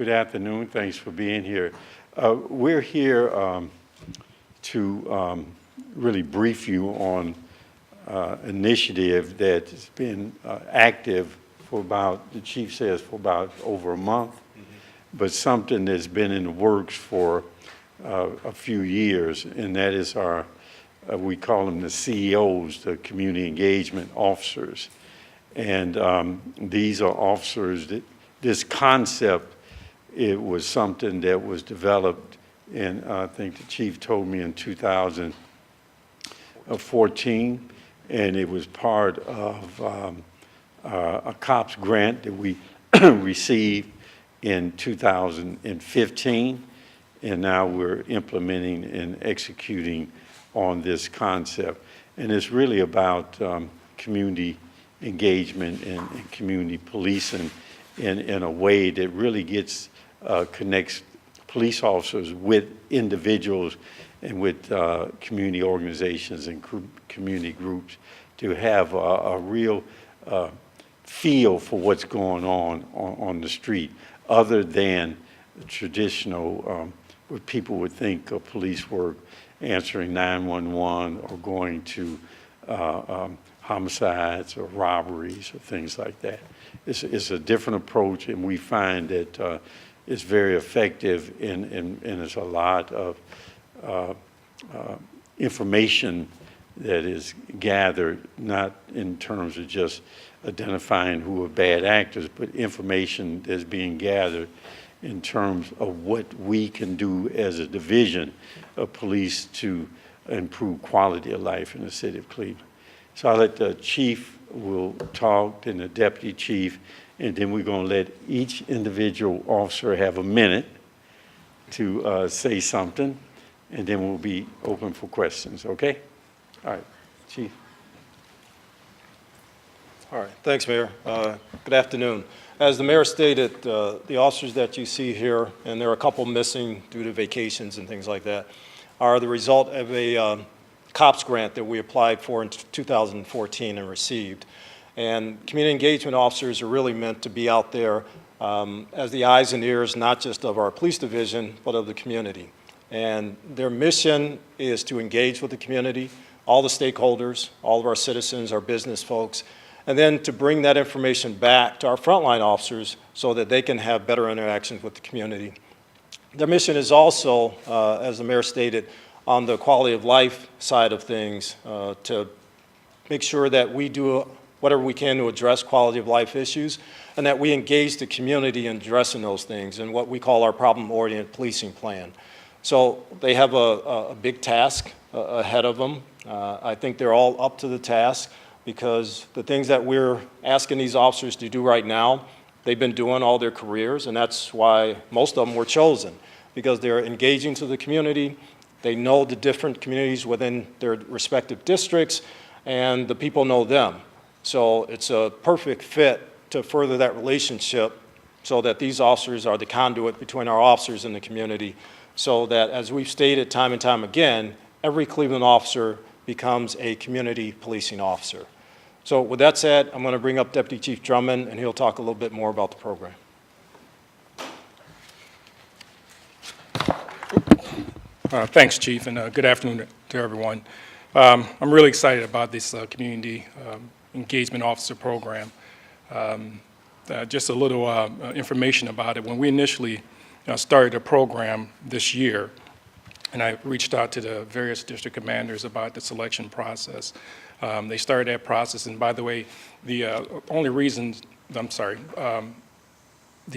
Good afternoon. Thanks for being here. We're here to really brief you on initiative that's been active for about, the chief says, for about over a month, but something that's been in the works for a few years, and that is our, we call them the CEOs, the Community Engagement Officers. And these are officers that, this concept, it was something that was developed, and I think the chief told me in 2014, and it was part of a COPS grant that we received in 2015, and now we're implementing and executing on this concept. And it's really about community engagement and community policing in a way that really connects police officers with individuals and with community organizations and community groups to have a real feel for what's going on the street, other than the traditional, what people would think of police work, answering 911 or going to homicides or robberies or things like that. It's a different approach, and we find that it's very effective, and there's a lot of information that is gathered, not in terms of just identifying who are bad actors, but information that's being gathered in terms of what we can do as a division of police to improve quality of life in the city of Cleveland. So I'll let the chief will talk, then the deputy chief, and then we're going to let each individual officer have a minute to say something, and then we'll be open for questions, okay? All right, chief. All right, thanks, Mayor. Good afternoon. As the mayor stated, the officers that you see here, and there are a couple missing due to vacations and things like that, are the result of a COPS grant that we applied for in 2014 and received. And community engagement officers are really meant to be out there as the eyes and ears, not just of our police division, but of the community. And their mission is to engage with the community, all the stakeholders, all of our citizens, our business folks, and then to bring that information back to our frontline officers so that they can have better interactions with the community. Their mission is also, as the mayor stated, on the quality of life side of things, to make sure that we do whatever we can to address quality of life issues, and that we engage the community in addressing those things in what we call our problem-oriented policing plan. So they have a big task ahead of them. I think they're all up to the task, because the things that we're asking these officers to do right now, they've been doing all their careers, and that's why most of them were chosen, because they're engaging to the community. They know the different communities within their respective districts, and the people know them. So it's a perfect fit to further that relationship, so that these officers are the conduit between our officers and the community, so that, as we've stated time and time again, every Cleveland officer becomes a community policing officer. So with that said, I'm going to bring up Deputy Chief Drummond, and he'll talk a little bit more about the program. Thanks, Chief, and good afternoon to everyone. I'm really excited about this community engagement officer program. Just a little information about it. When we initially started the program this year, and I reached out to the various district commanders about the selection process. They started that process, and by the way, the only reason, the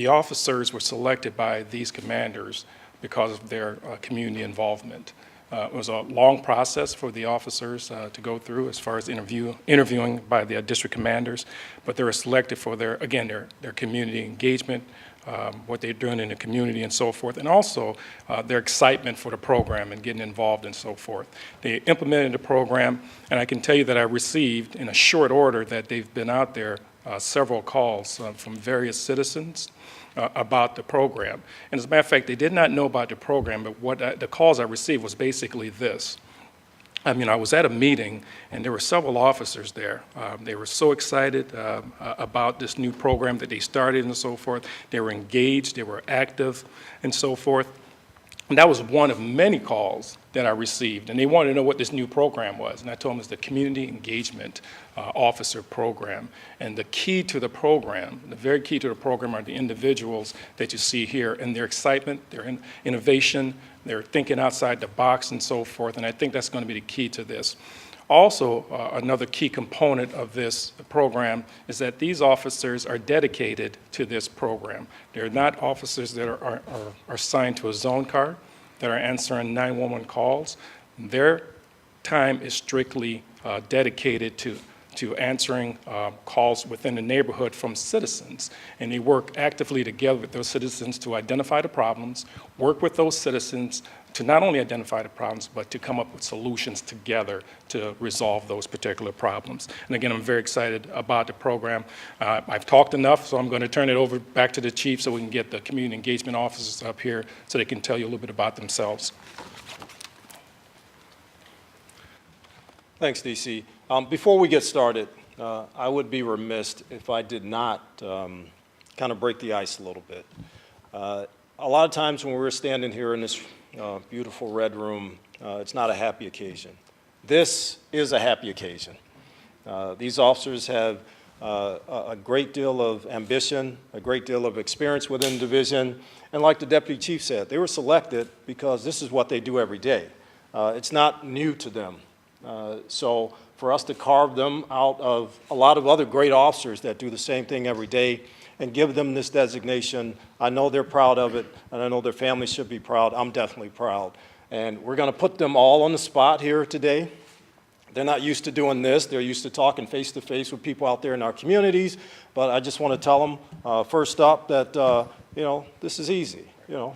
officers were selected by these commanders because of their community involvement. It was a long process for the officers to go through as far as interviewing by the district commanders, but they were selected for their community engagement, what they're doing in the community and so forth, and also their excitement for the program and getting involved and so forth. They implemented the program, and I can tell you that I received in a short order that they've been out there several calls from various citizens about the program. And as a matter of fact, they did not know about the program, but what the calls I received was basically this. I was at a meeting, and there were several officers there. They were so excited about this new program that they started and so forth. They were engaged, they were active, and so forth. And that was one of many calls that I received, and they wanted to know what this new program was. And I told them it's the Community Engagement Officer Program. And the key to the program, the very key to the program, are the individuals that you see here and their excitement, their innovation, they're thinking outside the box and so forth, and I think that's going to be the key to this. Also, another key component of this program is that these officers are dedicated to this program. They're not officers that are assigned to a zone car, that are answering 911 calls. Their time is strictly dedicated to answering calls within the neighborhood from citizens. And they work actively together with those citizens to identify the problems, work with those citizens to not only identify the problems, but to come up with solutions together to resolve those particular problems. And again, I'm very excited about the program. I've talked enough, so I'm going to turn it over back to the chief so we can get the community engagement officers up here so they can tell you a little bit about themselves. Thanks, DC. Before we get started, I would be remiss if I did not kind of break the ice a little bit. A lot of times when we're standing here in this beautiful red room, it's not a happy occasion. This is a happy occasion. These officers have a great deal of ambition, a great deal of experience within the division, and like the Deputy Chief said, they were selected because this is what they do every day. It's not new to them. So for us to carve them out of a lot of other great officers that do the same thing every day and give them this designation, I know they're proud of it, and I know their families should be proud. I'm definitely proud. And we're going to put them all on the spot here today. They're not used to doing this. They're used to talking face-to-face with people out there in our communities. But I just want to tell them, first up, that, this is easy.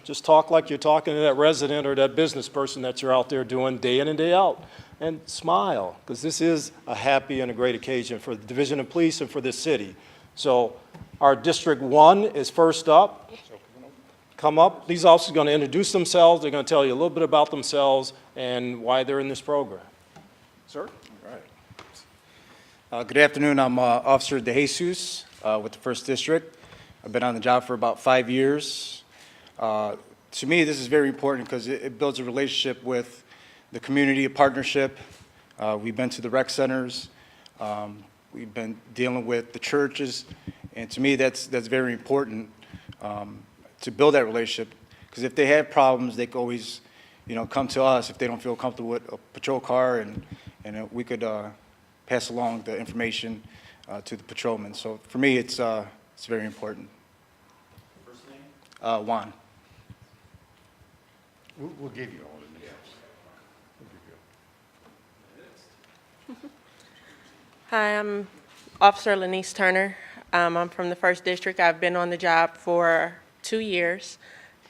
Just talk like you're talking to that resident or that business person that you're out there doing day in and day out. And smile, because this is a happy and a great occasion for the Division of Police and for this city. So our District 1 is first up. Come up. These officers are going to introduce themselves. They're going to tell you a little bit about themselves and why they're in this program. Sir? All right. Good afternoon. I'm Officer De Jesus with the 1st District. I've been on the job for about 5 years. To me, this is very important because it builds a relationship with the community, a partnership. We've been to the rec centers. We've been dealing with the churches. And to me, that's very important to build that relationship. Because if they have problems, they can always, come to us if they don't feel comfortable with a patrol car, and we could pass along the information to the patrolmen. So for me, it's very important. First name? Juan. We'll give you all the names. Hi, I'm Officer Lanice Turner. I'm from the 1st District. I've been on the job for 2 years.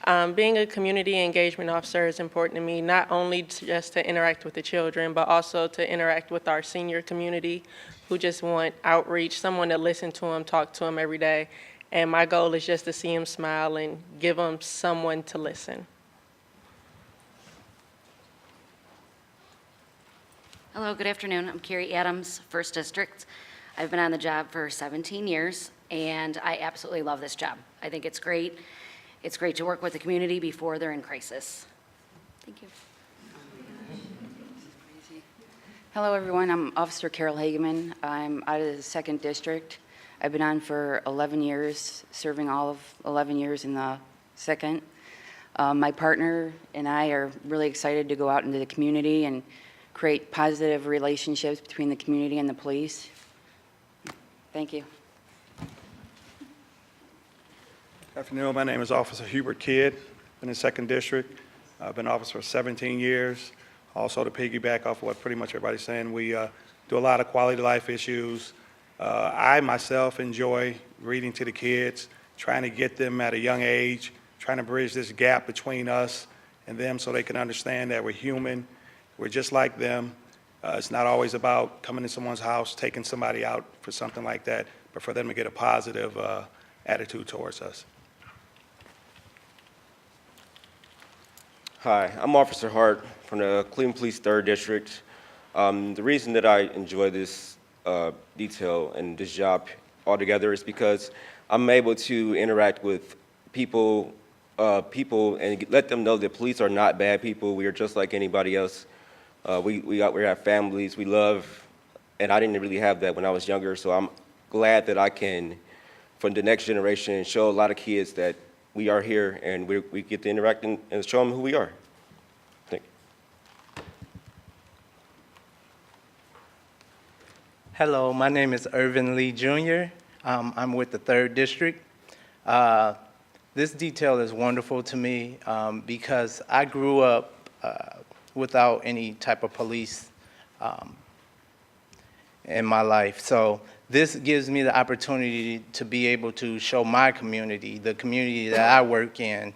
Being a community engagement officer is important to me, not only just to interact with the children, but also to interact with our senior community who just want outreach, someone to listen to them, talk to them every day. And my goal is just to see them smile and give them someone to listen. Hello, good afternoon. I'm Carrie Adams, 1st District. I've been on the job for 17 years, and I absolutely love this job. I think it's great. It's great to work with the community before they're in crisis. Thank you. Hello, everyone. I'm Officer Carol Hageman. I'm out of the 2nd District. I've been on for 11 years, serving all of 11 years in the 2nd. My partner and I are really excited to go out into the community and create positive relationships between the community and the police. Thank you. Good afternoon. My name is Officer Hubert Kidd in the 2nd District. I've been officer for 17 years. Also, to piggyback off of what pretty much everybody's saying, we do a lot of quality of life issues. I myself enjoy reading to the kids, trying to get them at a young age, trying to bridge this gap between us and them so they can understand that we're human. We're just like them. It's not always about coming to someone's house, taking somebody out for something like that, but for them to get a positive attitude towards us. Hi, I'm Officer Hart from the Cleveland Police 3rd District. The reason that I enjoy this detail and this job altogether is because I'm able to interact with people and let them know that police are not bad people. We are just like anybody else. We have families, we love, and I didn't really have that when I was younger, so I'm glad that I can, for the next generation, show a lot of kids that we are here and we get to interact and show them who we are. Thank you. Hello, my name is Irvin Lee Jr. I'm with the 3rd District. This detail is wonderful to me because I grew up without any type of police in my life. So this gives me the opportunity to be able to show my community, the community that I work in,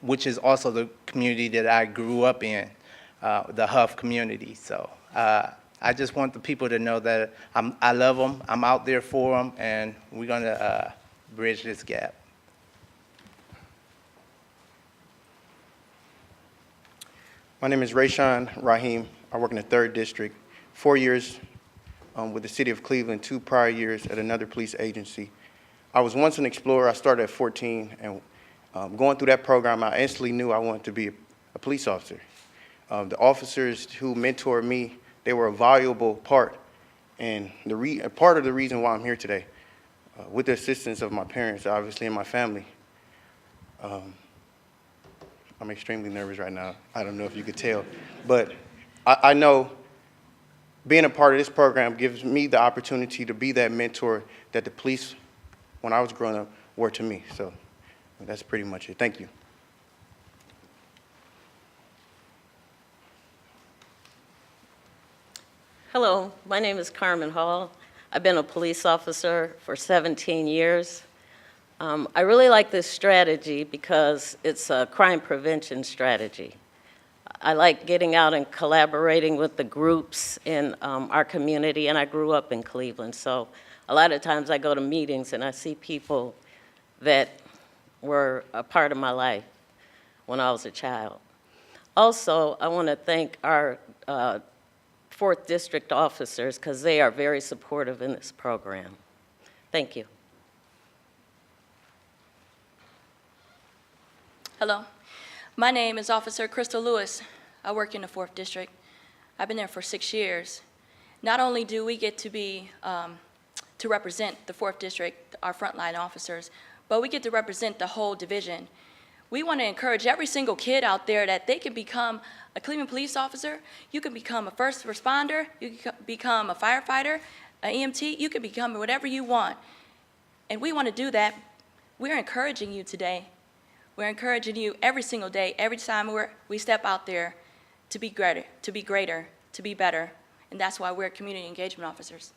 which is also the community that I grew up in, the Huff community. So I just want the people to know that I love them, I'm out there for them, and we're going to bridge this gap. My name is Rayshawn Raheem. I work in the 3rd District, 4 years with the City of Cleveland, 2 prior years at another police agency. I was once an explorer. I started at 14, and going through that program, I instantly knew I wanted to be a police officer. The officers who mentored me, they were a valuable part, and part of the reason why I'm here today, with the assistance of my parents, obviously, and my family. I'm extremely nervous right now. I don't know if you could tell, but I know being a part of this program gives me the opportunity to be that mentor that the police, when I was growing up, were to me. So that's pretty much it. Thank you. Hello, my name is Carmen Hall. I've been a police officer for 17 years. I really like this strategy because it's a crime prevention strategy. I like getting out and collaborating with the groups in our community, and I grew up in Cleveland, so a lot of times I go to meetings and I see people that were a part of my life when I was a child. Also, I want to thank our 4th District officers because they are very supportive in this program. Thank you. Hello, my name is Officer Crystal Lewis. I work in the 4th District. I've been there for 6 years. Not only do we get to be, to represent the 4th District, our frontline officers, but we get to represent the whole division. We want to encourage every single kid out there that they can become a Cleveland police officer, you can become a first responder, you can become a firefighter, an EMT, you can become whatever you want. And we want to do that. We're encouraging you today. We're encouraging you every single day, every time we step out there to be greater, to be better. And that's why we're community engagement officers.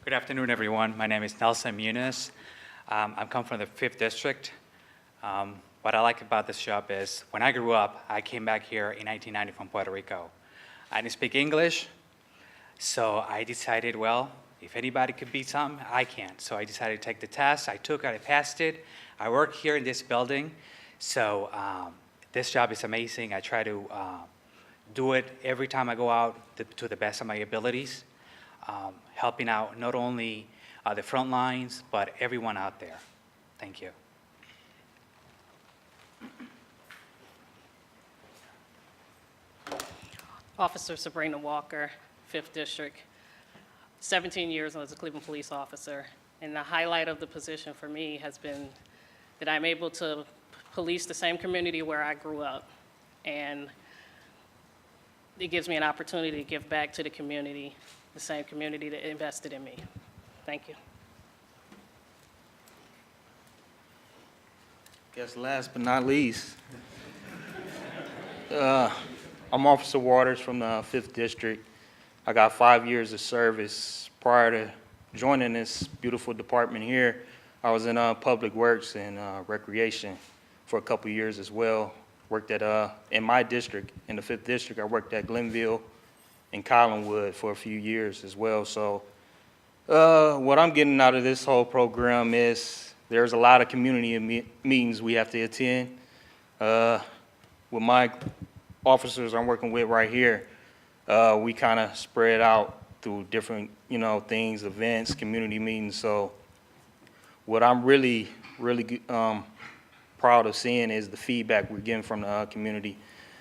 Good afternoon, everyone. My name is Nelson MUNIZ. I come from the 5th District. What I like about this job is when I grew up, I came back here in 1990 from Puerto Rico. I didn't speak English, so I decided, well, if anybody could beat something, I can. So I decided to take the test. I took it, I passed it. I work here in this building. So this job is amazing. I try to do it every time I go out to the best of my abilities, helping out not only the front lines, but everyone out there. Thank you. Officer Sabrina Walker, 5th District. 17 years as a Cleveland police officer, and the highlight of the position for me has been that I'm able to police the same community where I grew up, and it gives me an opportunity to give back to the community, the same community that invested in me. Thank you. Guess last but not least, I'm Officer Waters from the 5th District. I got 5 years of service. Prior to joining this beautiful department here, I was in public works and recreation for a couple years as well. Worked at, in my district, in the 5th District, I worked at Glenville and Collinwood for a few years as well. So what I'm getting out of this whole program is there's a lot of community meetings we have to attend. With my officers I'm working with right here, we kind of spread out through different, things, events, community meetings. So what I'm really proud of seeing is the feedback we're getting from the community,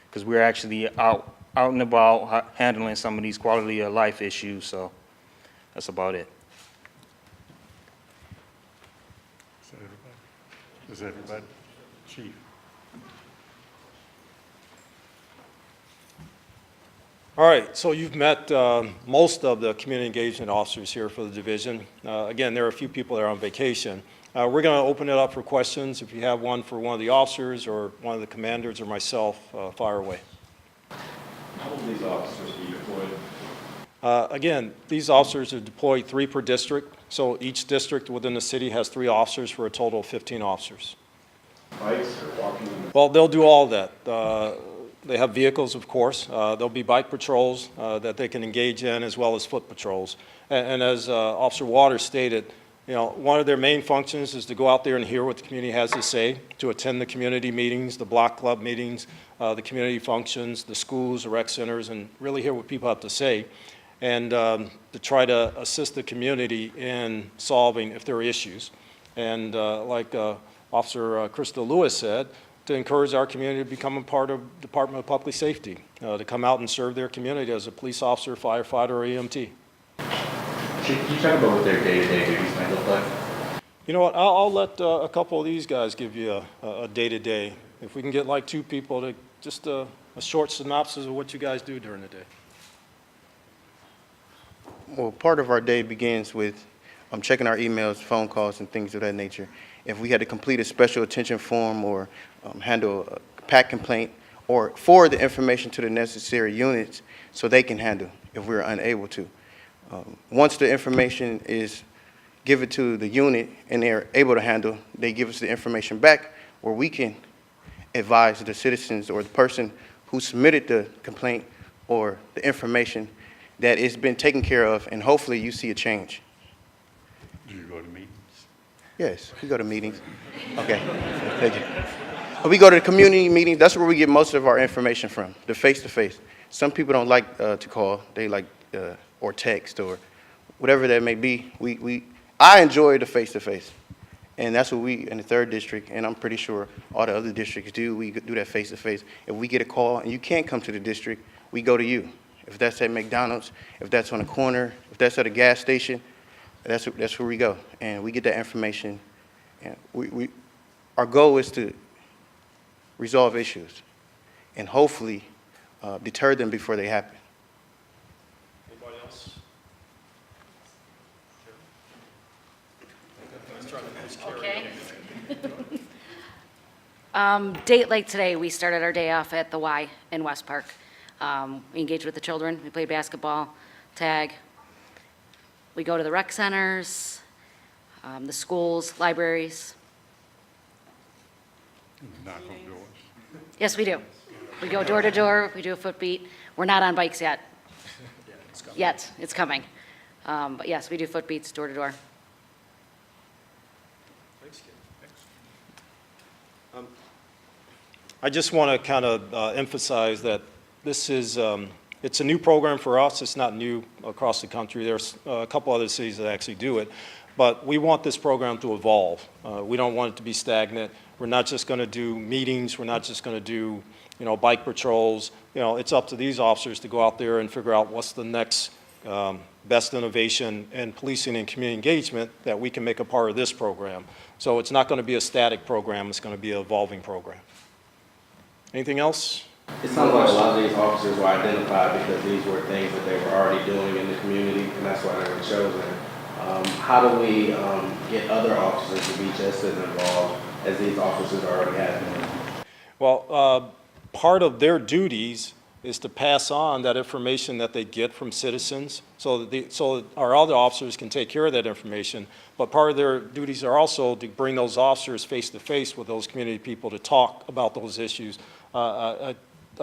because we're actually out and about handling some of these quality of life issues. So that's about it. Is everybody? Chief? All right, so you've met most of the community engagement officers here for the division. Again, there are a few people that are on vacation. We're going to open it up for questions. If you have one for one of the officers or one of the commanders or myself, fire away. How will these officers be deployed? Again, these officers are deployed 3 per district, so each district within the city has 3 officers for a total of 15 officers. Bikes or walking? Well, they'll do all that. They have vehicles, of course. There'll be bike patrols that they can engage in, as well as foot patrols. And as Officer Waters stated, one of their main functions is to go out there and hear what the community has to say, to attend the community meetings, the block club meetings, the community functions, the schools, the rec centers, and really hear what people have to say, and to try to assist the community in solving if there are issues. And like Officer Krista Lewis said, to encourage our community to become a part of the Department of Public Safety, to come out and serve their community as a police officer, firefighter, or EMT. Can you talk about what their day-to-day duties might look like? You know what, I'll let a couple of these guys give you a day-to-day. If we can get like 2 people to just a short synopsis of what you guys do during the day. Well, part of our day begins with checking our emails, phone calls, and things of that nature. If we had to complete a special attention form or handle a PAC complaint, or forward the information to the necessary units so they can handle if we're unable to. Once the information is given to the unit and they're able to handle, they give us the information back where we can advise the citizens or the person who submitted the complaint or the information that it's been taken care of, and hopefully you see a change. Do you go to meetings? Yes, we go to meetings. Okay, thank you. We go to the community meetings. That's where we get most of our information from, the face-to-face. Some people don't like to call. They like, or text, or whatever that may be. I enjoy the face-to-face. And that's what we in the 3rd district, and I'm pretty sure all the other districts do. We do that face-to-face. If we get a call and you can't come to the district, we go to you. If that's at McDonald's, if that's on a corner, if that's at a gas station, that's where we go. And we get that information. And our goal is to resolve issues and hopefully deter them before they happen. Anybody else? Okay. Date like today, we started our day off at the Y in West Park. We engaged with the children. We played basketball, tag. We go to the rec centers, the schools, libraries. Knock on doors. Yes, we do. We go door to door. We do a foot beat. We're not on bikes yet. Yet, it's coming. But yes, we do foot beats door to door. I just want to kind of emphasize that this is, it's a new program for us. It's not new across the country. There's a couple other cities that actually do it. But we want this program to evolve. We don't want it to be stagnant. We're not just going to do meetings. We're not just going to do, bike patrols. It's up to these officers to go out there and figure out what's the next best innovation in policing and community engagement that we can make a part of this program. So it's not going to be a static program. It's going to be an evolving program. Anything else? It sounds like a lot of these officers were identified because these were things that they were already doing in the community, and that's why they were chosen. How do we get other officers to be just as involved as these officers already have been? Well, part of their duties is to pass on that information that they get from citizens so that our other officers can take care of that information. But part of their duties are also to bring those officers face to face with those community people to talk about those issues. I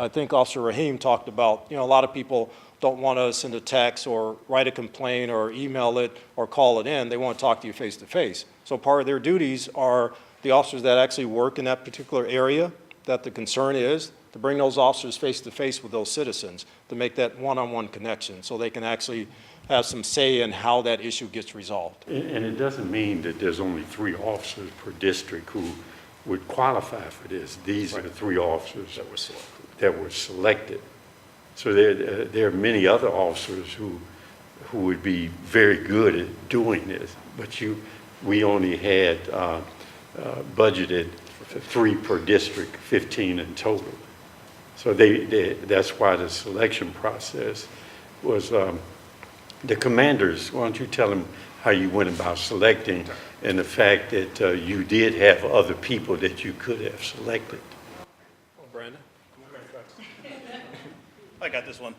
think Officer Rahim talked about, a lot of people don't want to send a text or write a complaint or email it or call it in. They want to talk to you face to face. So part of their duties are the officers that actually work in that particular area that the concern is, to bring those officers face to face with those citizens, to make that one-on-one connection, so they can actually have some say in how that issue gets resolved. And it doesn't mean that there's only 3 officers per district who would qualify for this. These are the 3 officers that were selected. So there are many other officers who would be very good at doing this, but we only had budgeted 3 per district, 15 in total. So that's why the selection process was, the commanders, why don't you tell them how you went about selecting and the fact that you did have other people that you could have selected. Brandon? I got this one.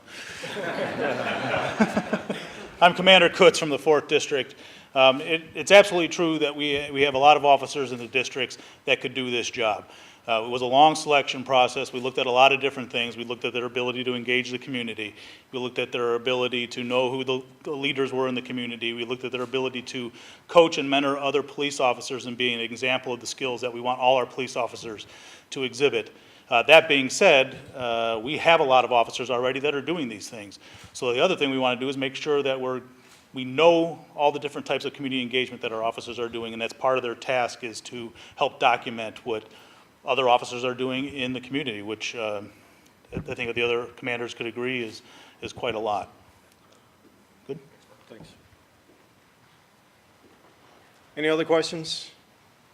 I'm Commander Kutz from the 4th District. It's absolutely true that we have a lot of officers in the districts that could do this job. It was a long selection process. We looked at a lot of different things. We looked at their ability to engage the community. We looked at their ability to know who the leaders were in the community. We looked at their ability to coach and mentor other police officers and be an example of the skills that we want all our police officers to exhibit. That being said, we have a lot of officers already that are doing these things. So the other thing we want to do is make sure that we know all the different types of community engagement that our officers are doing, and that's part of their task, is to help document what other officers are doing in the community, which I think the other commanders could agree is quite a lot. Good? Thanks. Any other questions?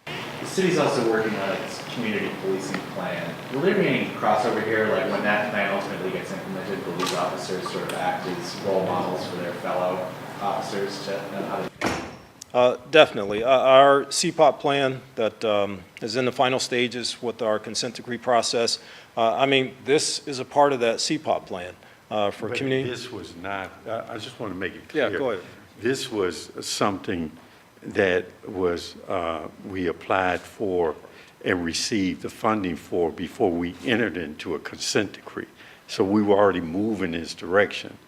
The city's also working on its community policing plan. Will there be any crossover here, like when that plan ultimately gets implemented, will these officers sort of act as role models for their fellow officers to know how to do that? Definitely. Our CPOP plan that is in the final stages with our consent decree process, I mean, this is a part of that CPOP plan for But community. this was not, I just want to make it clear. Yeah, go ahead. This was something that was, we applied for and received the funding for before we entered into a consent decree. So we were already moving in this direction.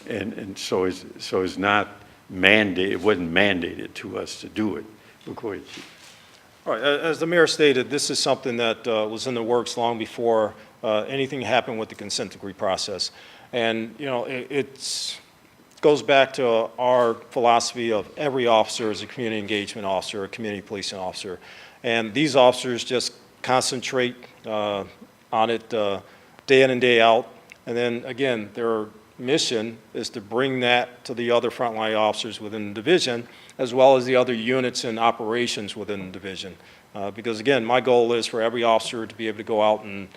And so it's not mandated, it wasn't mandated to us to do it. But go ahead, Chief. All right, as the mayor stated, this is something that was in the works long before anything happened with the consent decree process. And, you know, it goes back to our philosophy of every officer is a community engagement officer, a community policing officer. And these officers just concentrate on it day in and day out. And then, again, their mission is to bring that to the other frontline officers within the division, as well as the other units and operations within the division. Because again, my goal is for every officer to be able to go out and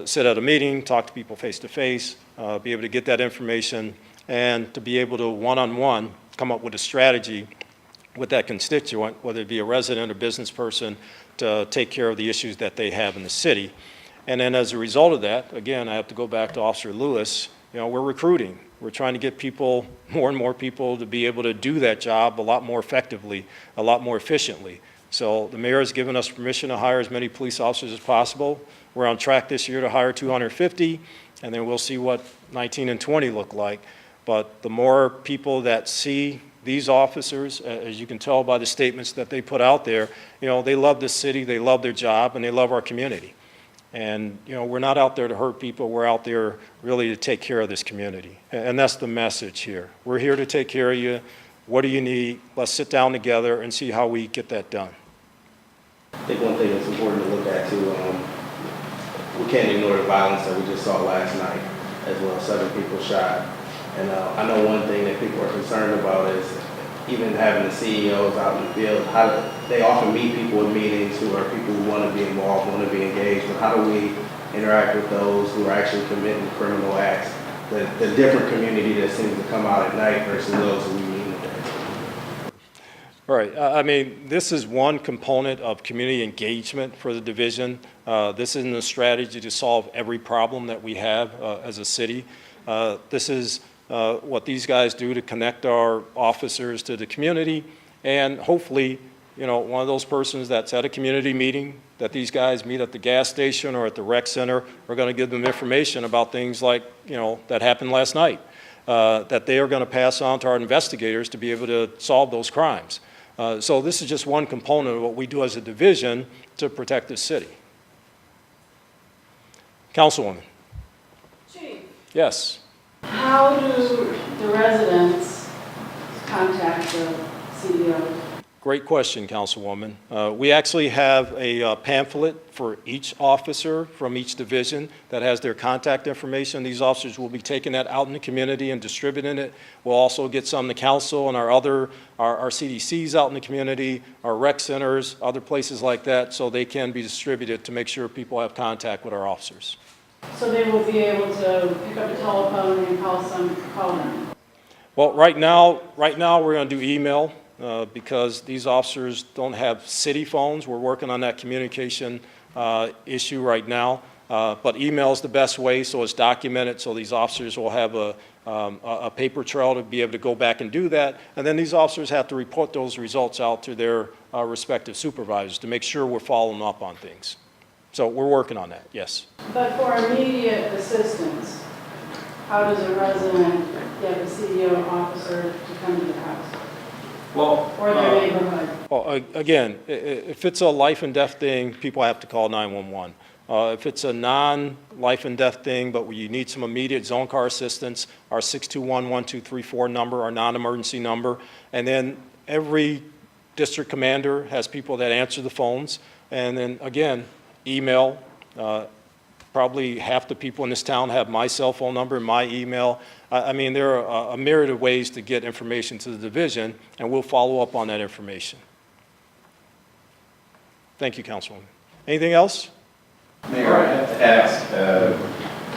sit at a meeting, talk to people face to face, be able to get that information, and to be able to one-on-one come up with a strategy with that constituent, whether it be a resident or business person, to take care of the issues that they have in the city. And then as a result of that, again, I have to go back to Officer Lewis. You know, we're recruiting. We're trying to get people, more and more people, to be able to do that job a lot more effectively, a lot more efficiently. So the mayor has given us permission to hire as many police officers as possible. We're on track this year to hire 250, and then we'll see what 19 and 20 look like. But the more people that see these officers, as you can tell by the statements that they put out there, you know, they love the city, they love their job, and they love our community. And, you know, we're not out there to hurt people. We're out there really to take care of this community. And that's the message here. We're here to take care of you. What do you need? Let's sit down together and see how we get that done. I think one thing that's important to look at too, we can't ignore the violence that we just saw last night as well, 7 people shot. And I know one thing that people are concerned about is even having the CEOs out in the field, they often meet people in meetings who are people who want to be involved, want to be engaged, but how do we interact with those who are actually committing criminal acts, the different community that seems to come out at night versus those who we meet in the day? All right, I mean, this is one component of community engagement for the division. This isn't a strategy to solve every problem that we have as a city. This is what these guys do to connect our officers to the community, and hopefully, you know, one of those persons that's at a community meeting that these guys meet at the gas station or at the rec center, are going to give them information about things like, you know, that happened last night, that they are going to pass on to our investigators to be able to solve those crimes. So this is just one component of what we do as a division to protect the city. Councilwoman? Chief, Yes. how do the residents contact the CDO? Great question, Councilwoman. We actually have a pamphlet for each officer from each division that has their contact information. These officers will be taking that out in the community and distributing it. We'll also get some to council and our CDCs out in the community, our rec centers, other places like that, so they can be distributed to make sure people have contact with our officers. So they will be able to pick up a telephone and call them? Well, right now we're going to do email. Because these officers don't have city phones. We're working on that communication issue right now. But email is the best way, so it's documented, so these officers will have a paper trail to be able to go back and do that. And then these officers have to report those results out to their respective supervisors to make sure we're following up on things. So we're working on that, yes. But for immediate assistance, how does a resident get a CDO officer to come to the house? Well, or their neighborhood? Well, again, if it's a life and death thing, people have to call 911. If it's a non-life and death thing, but where you need some immediate zone car assistance, our 621-1234 number, our non-emergency number, and then every district commander has people that answer the phones, and then again, email. Probably half the people in this town have my cell phone number and my email. I mean, there are a myriad of ways to get information to the division, and we'll follow up on that information. Thank you, Councilwoman. Anything else? Mayor, I have to ask,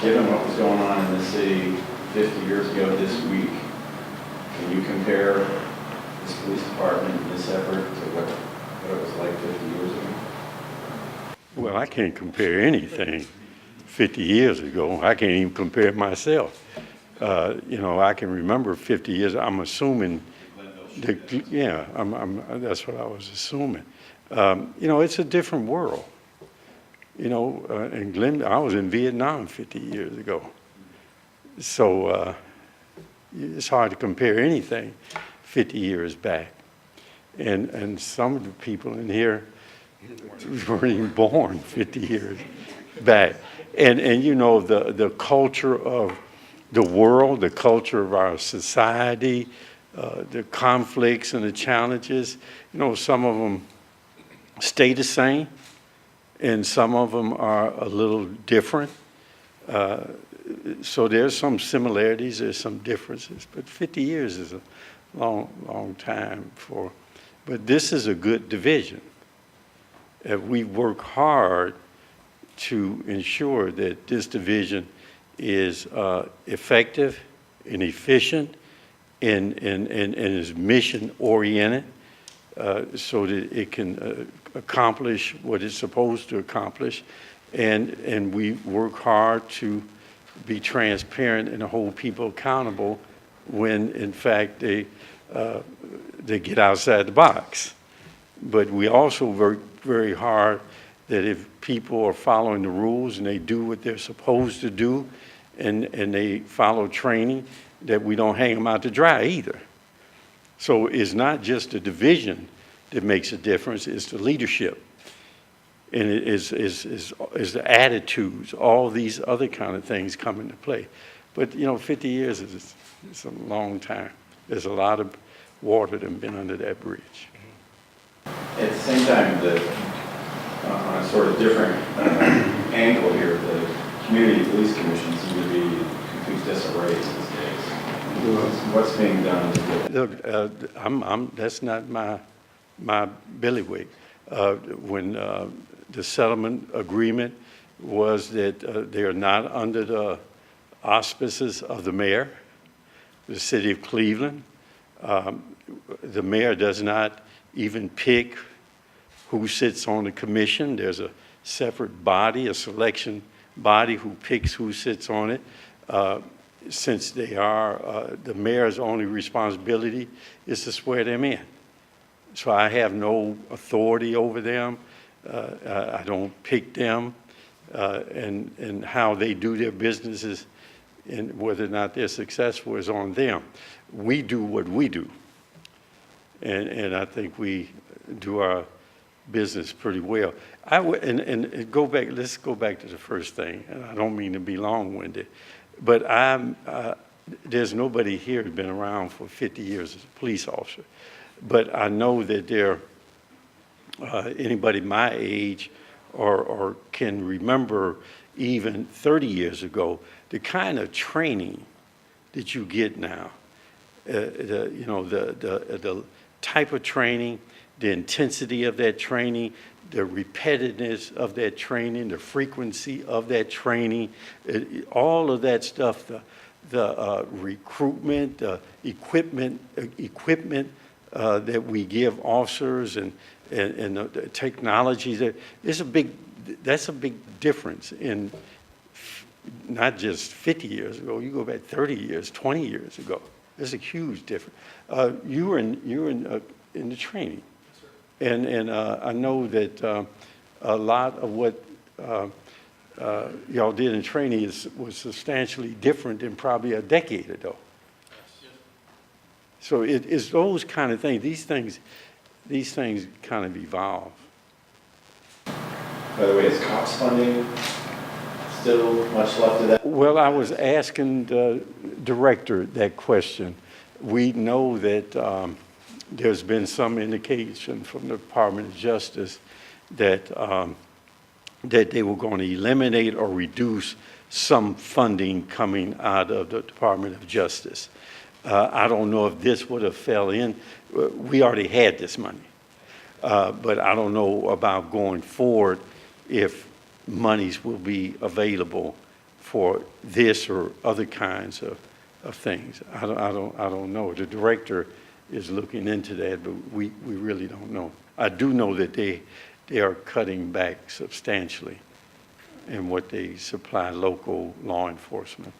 given what was going on in the city 50 years ago this week, can you compare this police department and this effort to what it was like 50 years ago? Well, I can't compare anything 50 years ago. I can't even compare myself. You know, I can remember 50 years. I'm assuming, yeah, that's what I was assuming. You know, it's a different world. You know, in Glen, I was in Vietnam 50 years ago. So it's hard to compare anything 50 years back. And some of the people in here weren't even born 50 years back. And you know, the culture of the world, the culture of our society, the conflicts and the challenges, you know, some of them stay the same, and some of them are a little different. So there's some similarities, there's some differences, but 50 years is a long time for, but this is a good division. We work hard to ensure that this division is effective and efficient and is mission-oriented so that it can accomplish what it's supposed to accomplish. And we work hard to be transparent and hold people accountable when, in fact, they get outside the box. But we also work very hard that if people are following the rules and they do what they're supposed to do and they follow training, that we don't hang them out to dry either. So it's not just the division that makes a difference, it's the leadership. And it is the attitudes, all these other kind of things come into play. But, you know, 50 years is a long time. There's a lot of water that's been under that bridge. At the same time, on a sort of different angle here, the community police commission seems to be in complete disarray these days. What's being done to get? Look, that's not my bailiwick. When the settlement agreement was that they are not under the auspices of the mayor, the city of Cleveland. The mayor does not even pick who sits on the commission. There's a separate body, a selection body who picks who sits on it. Since they are, the mayor's only responsibility is to swear them in. So I have no authority over them. I don't pick them, and how they do their businesses and whether or not they're successful is on them. We do what we do. And I think we do our business pretty well. And go back, let's go back to the first thing. And I don't mean to be long-winded, but there's nobody here who's been around for 50 years as a police officer. But I know that there, anybody my age or can remember even 30 years ago, the kind of training that you get now, the type of training, the intensity of that training, the repetitiveness of that training, the frequency of that training, all of that stuff, the recruitment, the equipment that we give officers and the technologies, that's a big difference in not just 50 years ago. You go back 30 years, 20 years ago. There's a huge difference. You were in the training, and I know that a lot of what y'all did in training was substantially different than probably a decade ago. So it's those kind of things. These things kind of evolve. By the way, is COPS funding still much left of that? Well, I was asking the director that question. We know that there's been some indication from the Department of Justice that that they were going to eliminate or reduce some funding coming out of the Department of Justice. I don't know if this would have fell in. We already had this money. But I don't know about going forward if monies will be available for this or other kinds of things. I don't know. The director is looking into that, but we really don't know. I do know that they are cutting back substantially in what they supply local law enforcement.